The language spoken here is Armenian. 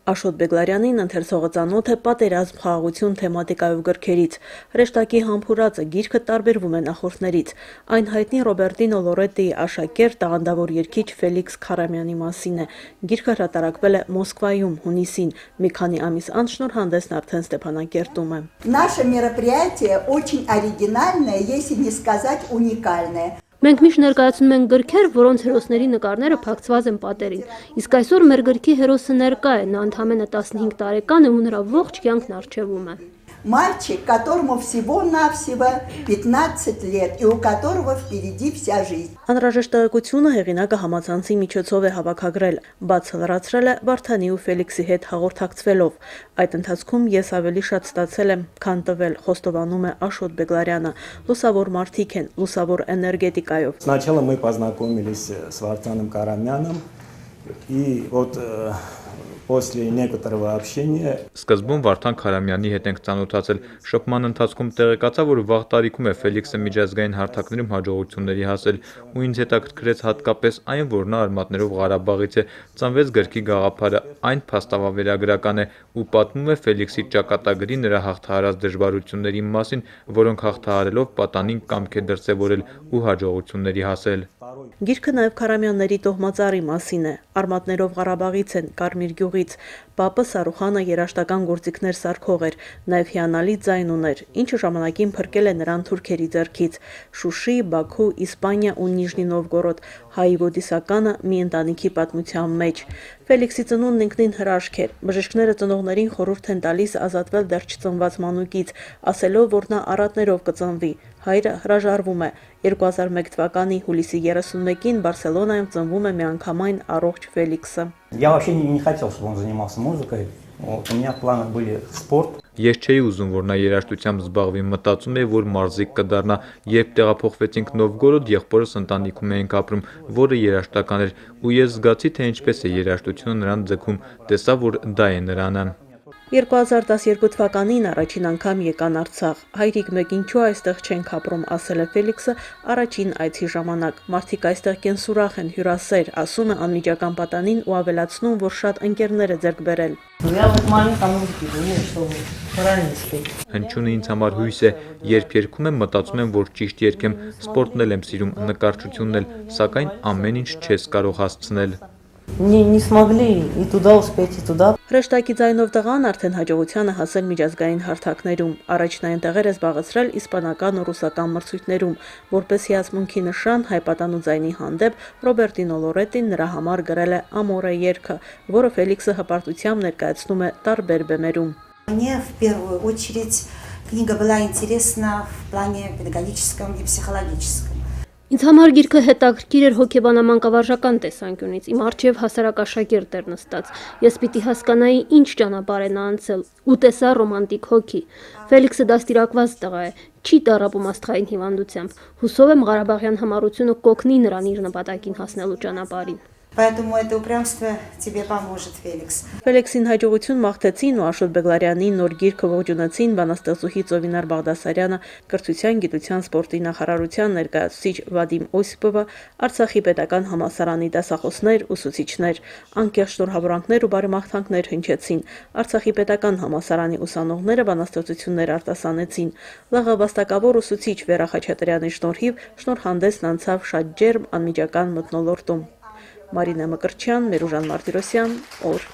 Աշոտ Բեգլարյանին ընթերցողը ծանոթ է պատերազմ խաղաղություն թեմատիկայով գրքերից։ Հրեշտակի համբուրածը գիրքը տարբերվում է նախորդներից։ Այն հայտնի Ռոբերտինո Լորետիի աշակերտ տաղանդավոր երգիչ Ֆելիքս Քարամյանի մասին է։ Գիրքը հրատարակվել է Մոսկվայում հունիսին, մի քանի ամիս անց շնորհանդեսն արդեն Ստեփանակերտում է։ Наше мероприятие очень оригинальное, если не сказать уникальное. Մենք միշտ ներկայացնում ենք գրքեր, որոնց հերոսների նկարները փակցված են պատերին։ Իսկ այսօր մեր գրքի հերոսը ներկա է, նա ընդամենը 15 տարեկան է ու նրա ողջ կյանքն առջևում է։ Мальчик, которому всего-навсего 15 лет, и у которого впереди вся жизнь. Անհրաժեշտ տեղեկությունը հեղինակը համացանցի միջոցով է հավաքագրել, բացը լրացրել է Վարդանի ու Ֆելիքսի հետ հաղորդակցվելով։ Այդ ընթացքում ես ավելի շատ ստացել եմ, քան տվել, խոստովանում է Աշոտ Բեգլարյանը։ Լուսավոր մարդիկ են, լուսավոր էներգետիկայով։ Сначала мы познакомились с Вартаном Карамяном, и вот после некоторого общения Սկզբում Վարդան Քարամյանի հետ ենք ծանոթացել, շփման ընթացքում տեղեկացա, որ վաղ տարիքում է Ֆելիքսը միջազգային հարթակներում հաջողությունների հասել, ու ինձ հետաքրքրեց հատկապես այն, որ նա արմատներով Ղարաբաղից է, ծնվեց գրքի գաղափարը, այն փաստավավերագրական է ու պատմում է Ֆելիքսի ճակատագրի նրա հաղթահարած դժվարությունների մասին, որոնք հաղթահարելով պատանին կամք է դրսևորել ու հաջողությունների հասել։ Գիրքը նաև Քարամյանների տոհմածառի մասին է։ Արմատներով Ղարաբաղից են, Կարմիր գյուղից։ Պապը Սարուխանը երաժշտական գործիքներ սարքող էր, նաև հիանալի ձայն ուներ, ինչը ժամանակին փրկել է նրան թուրքերի ձեռքից։ Շուշի, Բաքու, Իսպանիա ու Նիժնի Նովգորոդ հայի ոդիսականը մի ընտանիքի պատմության մեջ։ Ֆելիքսի ծնունդն ինքնին հրաշք էր։ Բժիշկները ծնողներին խորհուրդ են տալիս ազատվել դեռ չծնված մանուկից, ասելով, որ նա առատներով կծնվի։ Հայրը հրաժարվում է։ 2001 թվականի հուլիսի 31-ին Բարսելոնայում ծնվում է միանգամայն առողջ Ֆելիքսը։ Я вообще не хотел, чтобы он занимался музыкой. Вот, у меня в планах были спорт. Ես չէի ուզում, որ նա երաժշտությամբ զբաղվի, մտածում էի, որ մարզիկ կդառնա, երբ տեղափոխվեցինք Նովգորոդ, եղբորս ընտանիքում էինք ապրում, որը երաժշտական էր, ու ես զգացի, թե ինչպես է երաժշտությունը նրան ձգում, տեսա, որ դա է նրանը։ 2012 թվականին առաջին անգամ եկան Արցախ։ Հայրիկ մեկ ինչու այստեղ չենք апրում, ասել է Ֆելիքսը առաջին այցի ժամանակ։ Մարդիկ այստեղ կենսուրախ են, հյուրասեր, ասում է անմիջական պատանին ու ավելացնում, որ շատ ընկերներ է ձեռք բերել։ Հնչյունը ինձ համար հույս է, երբ երգում եմ, մտածում եմ, որ ճիշտ երգեմ, սպորտն էլ եմ սիրում, նկարչությունն էլ, սակայն ամեն ինչ չես կարող հասցնել։ Не смогли и туда успеть, и туда. Հրեշտակի ձայնով տղան արդեն հաջողությանը հասել միջազգային հարթակներում, առաջնային տեղեր է զբաղեցրել իսպանական ու ռուսական մրցույթներում, որպես հիացմունքի նշան հայ պատանու ձայնի հանդեպ Ռոբերտինո Լորետին նրա համար գրել է Ամորե երգը, որը Ֆելիքսը հպարտությամբ ներկայացնում է տարբեր բեմերում։ Мне в первую очередь книга была интересна в плане педагогическом и психологическом. Ինձ համար գիրքը հետաքրքիր էր հոգեբանական կավարժական տեսանկյունից, իմ առջև հասարակաշակերտ էր նստած, ես պիտի հասկանայի ինչ ճանապարհ է նա անցել ու տեսա ռոմանտիկ հոգի։ Ֆելիքսը դաստիարակված տղա է, չի տառապում աստղային հիվանդությամբ, հուսով եմ Ղարաբաղյան համառությունը կօգնի նրան իր նպատակին հասնելու ճանապարհին։ Поэтому это упрямство тебе поможет, Феликс. Ֆելիքսին հաջողություն մաղթեցին ու Աշոտ Բեգլարյանի նոր գիրքը ողջունեցին բանաստեղծուհի Ծովինար Բաղդասարյանը, կրթության, գիտության, սպորտի նախարարության ներկայացուցիչ Վադիմ Օսիպովը, Արցախի պետական համալսարանի դասախոսներ, ուսուցիչներ, անկեղծ շնորհավորանքներ ու բարեմաղթանքներ հնչեցին։ Արցախի պետական համալսարանի ուսանողները բանաստեղծություններ արտասանեցին։ ԼՂ վաստակավոր ուսուցիչ Վերա Խաչատրյանի շնորհիվ շնորհանդեսն անցավ շատ ջերմ անմիջական մթնոլորտում։ Մարինա Մկրտչյան, Մերուժան Մարտիրոսյան, օր։